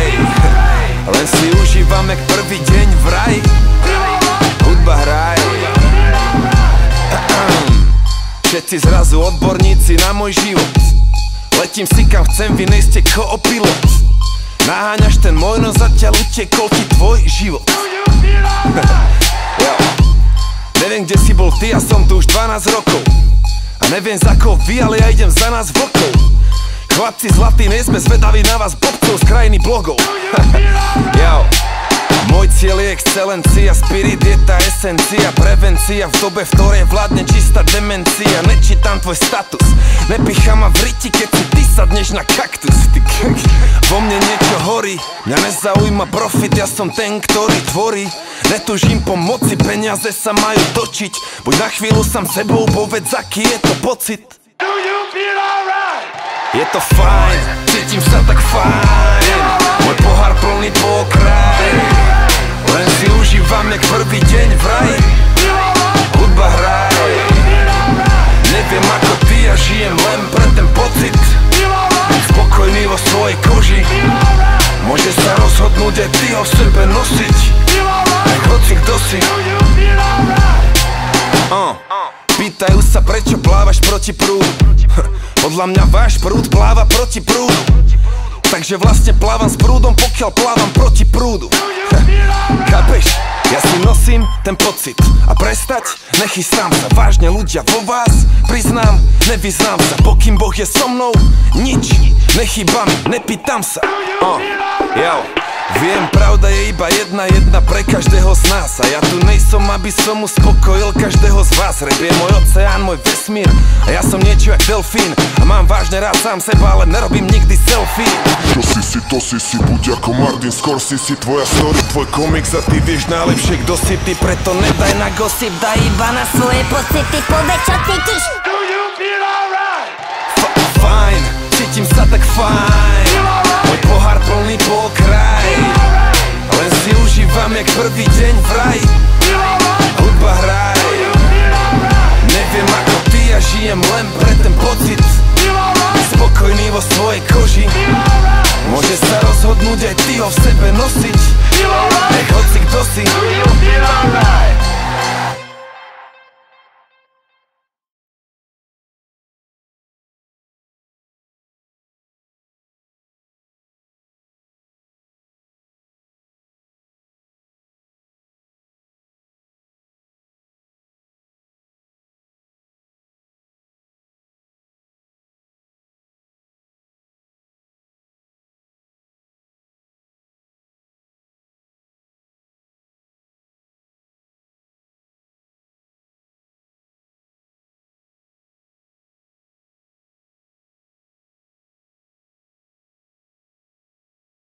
raj. Len si užívam jak prvý deň v raji. Hudba hraj. Všetci zrazu odborníci na môj život. Letím si kam chcem, vy nejste koopilot. Naháňaš ten môj, no zatiaľ utekol ti tvoj život. Neviem, kde si bol ty, ja som tu už 12 rokov. A neviem za koho vy, ale ja idem za nás vlkov. Chlapci zlatí, nejsme zvedaví na vás bobcov z krajiny blogov. Môj cieľ je excelencia, spirit je tá esencia, prevencia v dobe, v ktorej vládne čistá demencia. Nečítam tvoj status, nepichám ma v riti, keď si ty sadneš na kaktus. Vo mne niečo horí, mňa nezaujíma profit, ja som ten, ktorý tvorí. Netužím po moci, peniaze sa majú točiť. Buď na chvíľu sám sebou, povedz aký je to pocit. Je to fajn, cítim sa tak fajn. Môj pohár plný po okraj. Len si užívam jak prvý deň v raji. Hudba hraj. Neviem ako ty, ja žijem len pre ten pocit. Byť spokojný vo svojej koži. Môže sa rozhodnúť aj ty ho v sebe nosiť. Nech hoci kto si. Pýtajú sa prečo plávaš proti prúdu. Podľa mňa váš prúd pláva proti prúdu. Takže vlastne plávam s prúdom, pokiaľ plávam proti prúdu. Chápeš? Ja si nosím ten pocit. A prestať? Nechystám sa. Vážne ľudia vo vás, priznám, nevyznám sa. Pokým Boh je so mnou, nič nechýba mi, nepýtam sa. Viem, pravda je iba jedna pre každého z nás. A ja tu nejsom, aby som uspokojil každého z vás. Rap je môj oceán, môj vesmír. A ja som niečo jak delfín. A mám vážne rád sám seba, ale nerobím nikdy selfie. Čo si, to si, buď ako Martin Scorsese. Tvoja story, tvoj komiks a ty vieš najlepšie, kto si ty. Preto nedaj na gossip, daj iba na svoje pocity. Povedz, čo cítiš. Do you feel alright? Fajn, cítim sa tak fajn. Môj pohár plný po okraj. Len si užívam jak prvý deň v raji. Hudba hraj. Neviem ako ty, ja žijem len pre ten pocit. Byť spokojný vo svojej koži. Môže sa rozhodnúť aj ty ho v sebe nosiť. Nech hoci kto si.